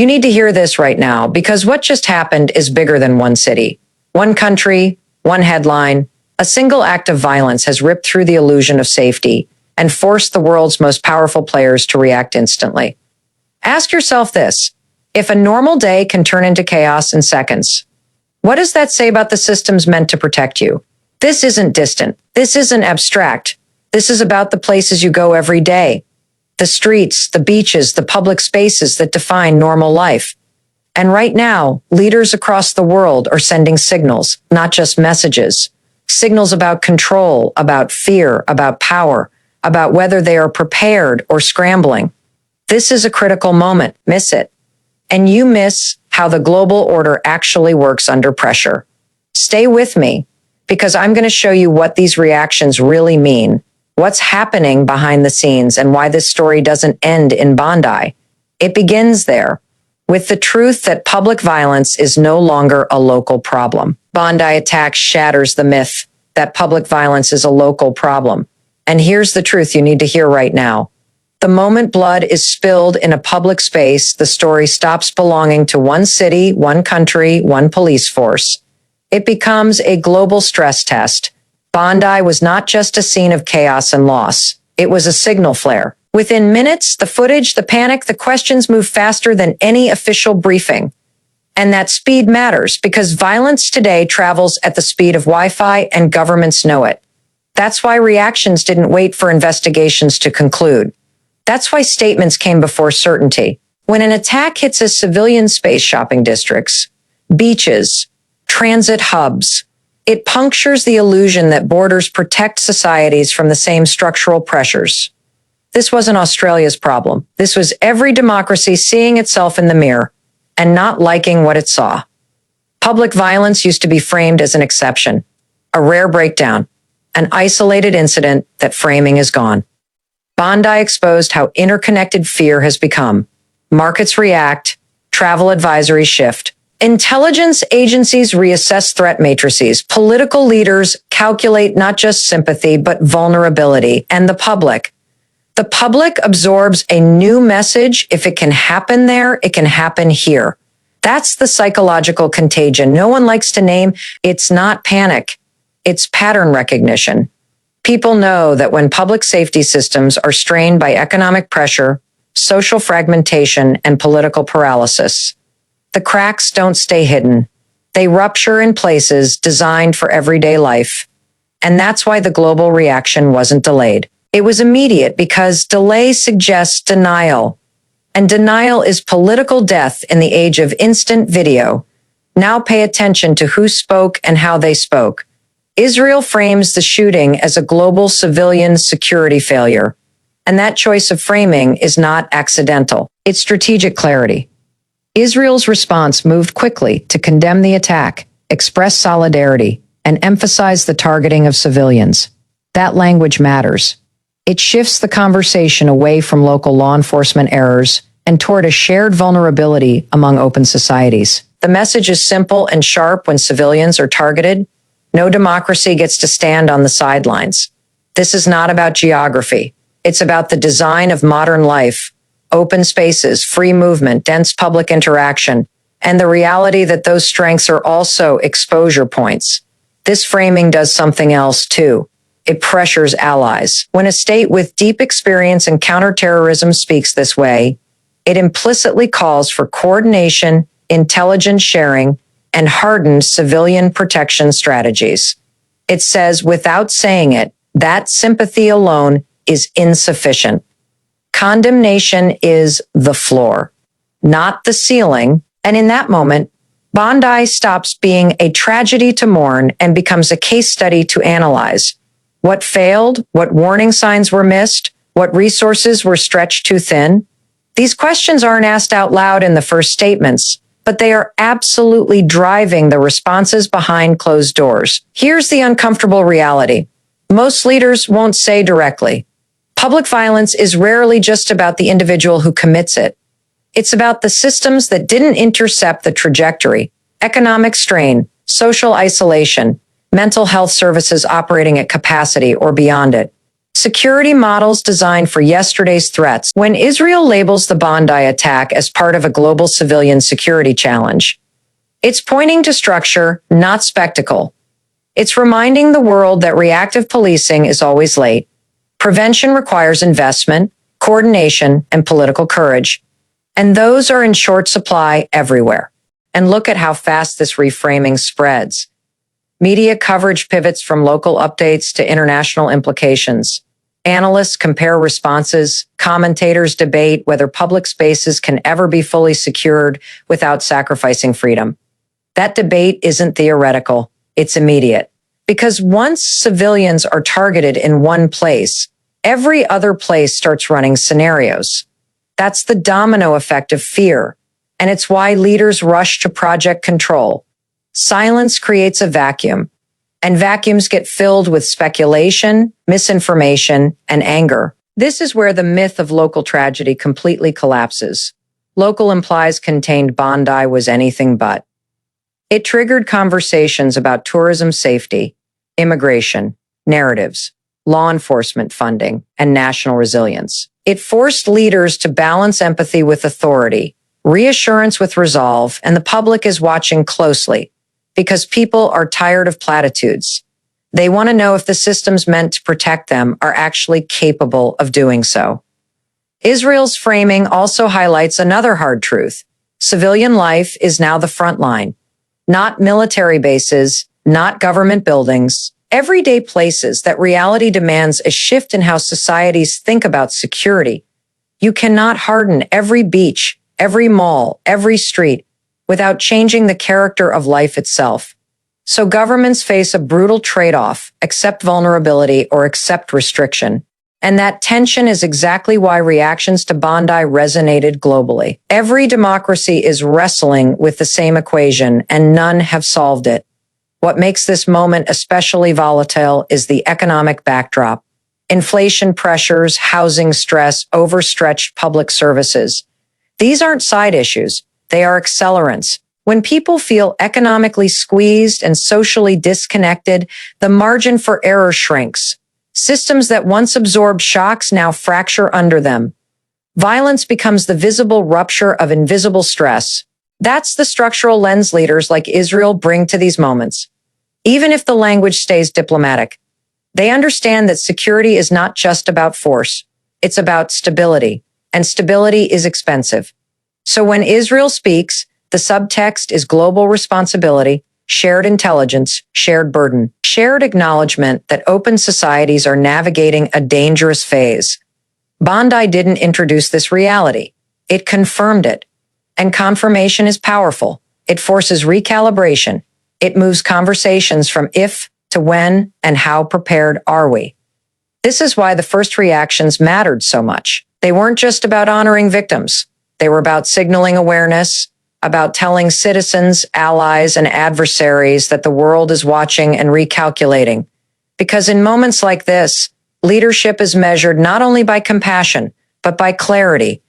You need to hear this right now because what just happened is bigger than one city, one country, one headline. A single act of violence has ripped through the illusion of safety and forced the world's most powerful players to react instantly. Ask yourself this: if a normal day can turn into chaos in seconds, what does that say about the systems meant to protect you? This isn't distant. This isn't abstract. This is about the places you go every day. The streets, the beaches, the public spaces that define normal life. And right now, leaders across the world are sending signals, not just messages. Signals about control, about fear, about power, about whether they are prepared or scrambling. This is a critical moment. Miss it, and you miss how the global order actually works under pressure. Stay with me, because I'm going to show you what these reactions really mean, what's happening behind the scenes, and why this story doesn't end in Bondi. It begins there, with the truth that public violence is no longer a local problem. Bondi attack shatters the myth that public violence is a local problem. And here's the truth you need to hear right now. The moment blood is spilled in a public space, the story stops belonging to one city, one country, one police force. It becomes a global stress test. Bondi was not just a scene of chaos and loss. It was a signal flare. Within minutes, the footage, the panic, the questions move faster than any official briefing. And that speed matters because violence today travels at the speed of Wi-Fi and governments know it. That's why reactions didn't wait for investigations to conclude. That's why statements came before certainty. When an attack hits a civilian space, shopping districts, beaches, transit hubs, it punctures the illusion that borders protect societies from the same structural pressures. This wasn't Australia's problem. This was every democracy seeing itself in the mirror and not liking what it saw. Public violence used to be framed as an exception, a rare breakdown, an isolated incident. That framing is gone. Bondi exposed how interconnected fear has become. Markets react, travel advisories shift, intelligence agencies reassess threat matrices, political leaders calculate not just sympathy but vulnerability, and the public absorbs a new message. If it can happen there, it can happen here. That's the psychological contagion no one likes to name. It's not panic. It's pattern recognition. People know that when public safety systems are strained by economic pressure, social fragmentation, and political paralysis, the cracks don't stay hidden. They rupture in places designed for everyday life. And that's why the global reaction wasn't delayed. It was immediate because delay suggests denial. And denial is political death in the age of instant video. Now pay attention to who spoke and how they spoke. Israel frames the shooting as a global civilian security failure. And that choice of framing is not accidental. It's strategic clarity. Israel's response moved quickly to condemn the attack, express solidarity, and emphasize the targeting of civilians. That language matters. It shifts the conversation away from local law enforcement errors and toward a shared vulnerability among open societies. The message is simple and sharp when civilians are targeted. No democracy gets to stand on the sidelines. This is not about geography. It's about the design of modern life, open spaces, free movement, dense public interaction, and the reality that those strengths are also exposure points. This framing does something else too. It pressures allies. When a state with deep experience in counterterrorism speaks this way, it implicitly calls for coordination, intelligence sharing, and hardened civilian protection strategies. It says, without saying it, that sympathy alone is insufficient. Condemnation is the floor, not the ceiling. And in that moment, Bondi stops being a tragedy to mourn and becomes a case study to analyze. What failed? What warning signs were missed? What resources were stretched too thin? These questions aren't asked out loud in the first statements, but they are absolutely driving the responses behind closed doors. Here's the uncomfortable reality. Most leaders won't say directly. Public violence is rarely just about the individual who commits it. It's about the systems that didn't intercept the trajectory, economic strain, social isolation, mental health services operating at capacity or beyond it. security models designed for yesterday's threats. When Israel labels the Bondi attack as part of a global civilian security challenge, it's pointing to structure, not spectacle. It's reminding the world that reactive policing is always late. Prevention requires investment, coordination, and political courage. And those are in short supply everywhere. And look at how fast this reframing spreads. Media coverage pivots from local updates to international implications. Analysts compare responses. Commentators debate whether public spaces can ever be fully secured without sacrificing freedom. That debate isn't theoretical. It's immediate. Because once civilians are targeted in one place, every other place starts running scenarios. That's the domino effect of fear. And it's why leaders rush to project control. Silence creates a vacuum, and vacuums get filled with speculation, misinformation, and anger. This is where the myth of local tragedy completely collapses. Local implies contained Bondi was anything but. It triggered conversations about tourism safety, immigration, narratives, law enforcement funding, and national resilience. It forced leaders to balance empathy with authority, reassurance with resolve, and the public is watching closely because people are tired of platitudes. They want to know if the systems meant to protect them are actually capable of doing so. Israel's framing also highlights another hard truth. Civilian life is now the front line, not military bases, not government buildings, everyday places that reality demands a shift in how societies think about security. You cannot harden every beach, every mall, every street without changing the character of life itself. So governments face a brutal trade-off, accept vulnerability or accept restriction. And that tension is exactly why reactions to Bondi resonated globally. Every democracy is wrestling with the same equation, and none have solved it. What makes this moment especially volatile is the economic backdrop. Inflation pressures, housing stress, overstretched public services. These aren't side issues. They are accelerants. When people feel economically squeezed and socially disconnected, the margin for error shrinks. Systems that once absorbed shocks now fracture under them. Violence becomes the visible rupture of invisible stress. That's the structural lens leaders like Israel bring to these moments. Even if the language stays diplomatic, they understand that security is not just about force. It's about stability, and stability is expensive. So when Israel speaks, the subtext is global responsibility, shared intelligence, shared burden, shared acknowledgement that open societies are navigating a dangerous phase. Bondi didn't introduce this reality. It confirmed it. And confirmation is powerful. It forces recalibration. It moves conversations from if to when and how prepared are we. This is why the first reactions mattered so much. They weren't just about honoring victims. They were about signaling awareness, about telling citizens, allies, and adversaries that the world is watching and recalculating. Because in moments like this, leadership is measured not only by compassion, but by clarity.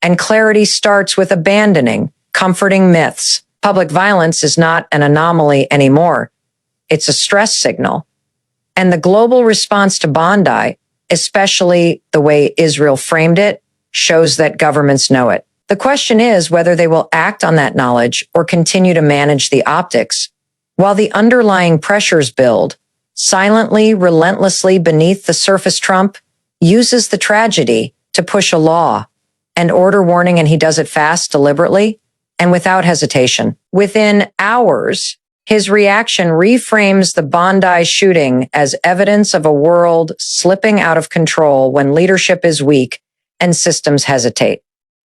And clarity starts with abandoning comforting myths. Public violence is not an anomaly anymore. It's a stress signal. And the global response to Bondi, especially the way Israel framed it, shows that governments know it. The question is whether they will act on that knowledge or continue to manage the optics. While the underlying pressures build, silently, relentlessly beneath the surface, Trump uses the tragedy to push a law and order warning, and he does it fast, deliberately, and without hesitation. Within hours, his reaction reframes the Bondi shooting as evidence of a world slipping out of control when leadership is weak and systems hesitate.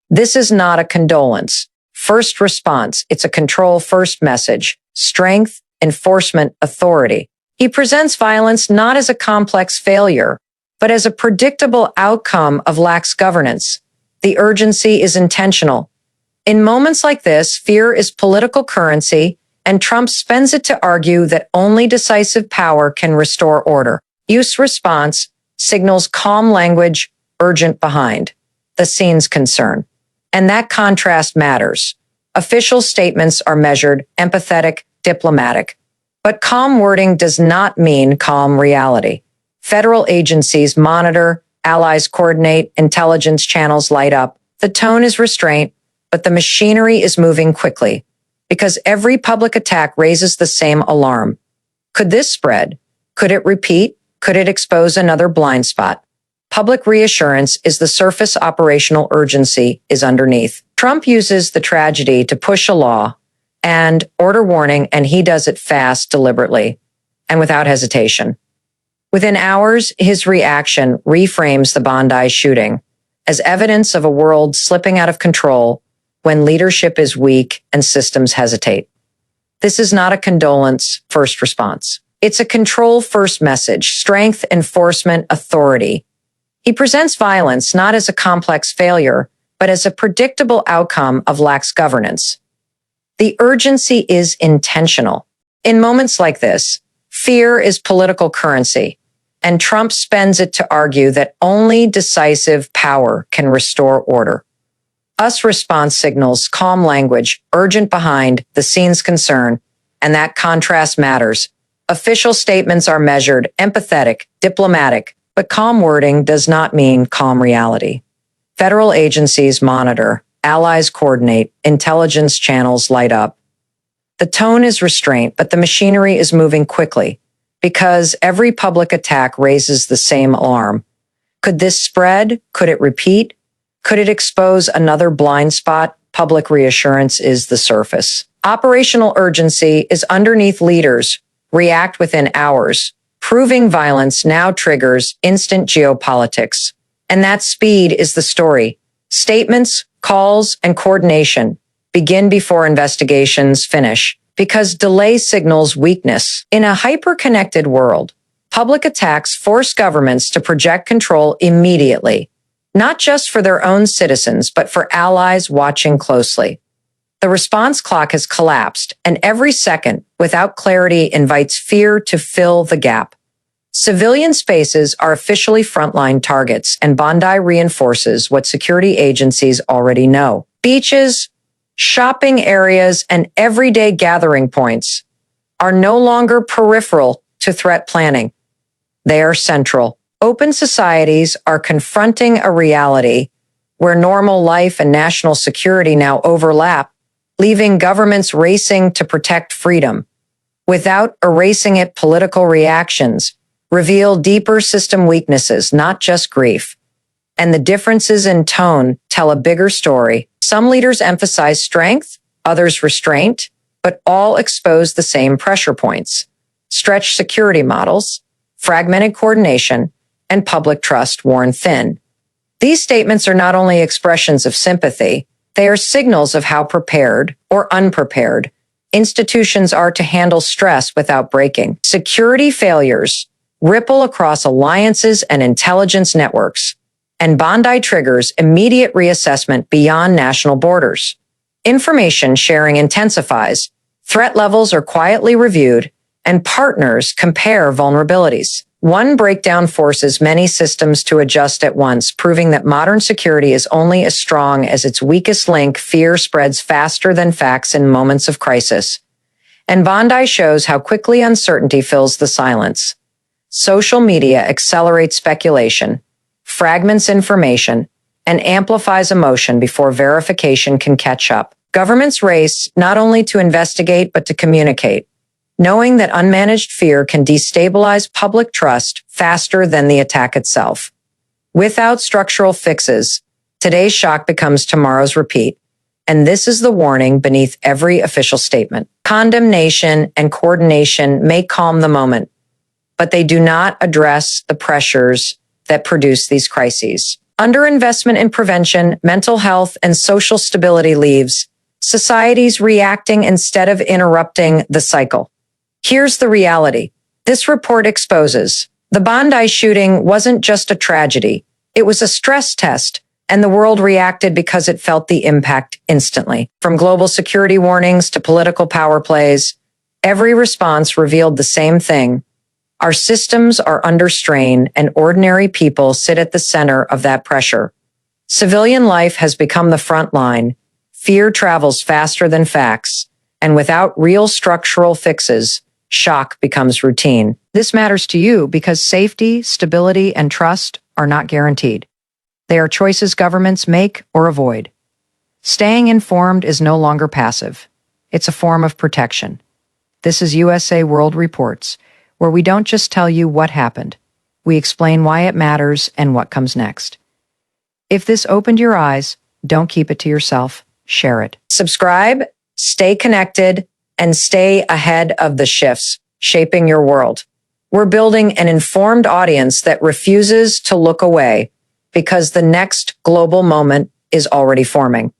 This is not a condolence. First response. It's a control first message. Strength, enforcement, authority. He presents violence not as a complex failure, but as a predictable outcome of lax governance. The urgency is intentional. In moments like this, fear is political currency, and Trump spends it to argue that only decisive power can restore order. Use response signals calm language, urgent behind the scenes concern. And that contrast matters. Official statements are measured, empathetic, diplomatic. But calm wording does not mean calm reality. Federal agencies monitor, allies coordinate, intelligence channels light up. The tone is restraint, but the machinery is moving quickly because every public attack raises the same alarm. Could this spread? Could it repeat? Could it expose another blind spot? Public reassurance is the surface, operational urgency is underneath. Trump uses the tragedy to push a law and order warning, and he does it fast, deliberately, and without hesitation. Within hours, his reaction reframes the Bondi shooting as evidence of a world slipping out of control when leadership is weak and systems hesitate. This is not a condolence first response. It's a control first message, strength, enforcement, authority. He presents violence not as a complex failure, but as a predictable outcome of lax governance. The urgency is intentional. In moments like this, fear is political currency, and Trump spends it to argue that only decisive power can restore order. Us response signals calm language, urgent behind the scenes concern, and that contrast matters. Official statements are measured, empathetic, diplomatic, but calm wording does not mean calm reality. Federal agencies monitor, allies coordinate, intelligence channels light up. The tone is restraint, but the machinery is moving quickly because every public attack raises the same alarm. Could this spread? Could it repeat? Could it expose another blind spot? Public reassurance is the surface. Operational urgency is underneath. Leaders react within hours. Proving violence now triggers instant geopolitics. And that speed is the story. Statements, calls, and coordination begin before investigations finish because delay signals weakness. In a hyper-connected world, public attacks force governments to project control immediately, not just for their own citizens, but for allies watching closely. The response clock has collapsed, and every second without clarity invites fear to fill the gap. Civilian spaces are officially frontline targets, and Bondi reinforces what security agencies already know. Beaches, shopping areas, and everyday gathering points are no longer peripheral to threat planning. They are central. Open societies are confronting a reality where normal life and national security now overlap, leaving governments racing to protect freedom. Without erasing it, political reactions reveal deeper system weaknesses, not just grief. And the differences in tone tell a bigger story. Some leaders emphasize strength, others restraint, but all expose the same pressure points: stretched security models, fragmented coordination, and public trust worn thin. These statements are not only expressions of sympathy, they are signals of how prepared or unprepared institutions are to handle stress without breaking. Security failures ripple across alliances and intelligence networks, and Bondi triggers immediate reassessment beyond national borders. Information sharing intensifies, threat levels are quietly reviewed, and partners compare vulnerabilities. One breakdown forces many systems to adjust at once, proving that modern security is only as strong as its weakest link. Fear spreads faster than facts in moments of crisis. And Bondi shows how quickly uncertainty fills the silence. Social media accelerates speculation, fragments information, and amplifies emotion before verification can catch up. Governments race not only to investigate, but to communicate, knowing that unmanaged fear can destabilize public trust faster than the attack itself. Without structural fixes, today's shock becomes tomorrow's repeat. And this is the warning beneath every official statement. Condemnation and coordination may calm the moment, but they do not address the pressures that produce these crises. Underinvestment in prevention, mental health, and social stability leaves societies reacting instead of interrupting the cycle. Here's the reality. This report exposes the Bondi shooting wasn't just a tragedy. It was a stress test, and the world reacted because it felt the impact instantly. From global security warnings to political power plays, every response revealed the same thing. Our systems are under strain, and ordinary people sit at the center of that pressure. Civilian life has become the front line. Fear travels faster than facts, and without real structural fixes, shock becomes routine. This matters to you because safety, stability, and trust are not guaranteed. They are choices governments make or avoid. Staying informed is no longer passive. It's a form of protection. This is USA World Reports, where we don't just tell you what happened. We explain why it matters and what comes next. If this opened your eyes, don't keep it to yourself. Share it. Subscribe, stay connected, and stay ahead of the shifts shaping your world. We're building an informed audience that refuses to look away because the next global moment is already forming.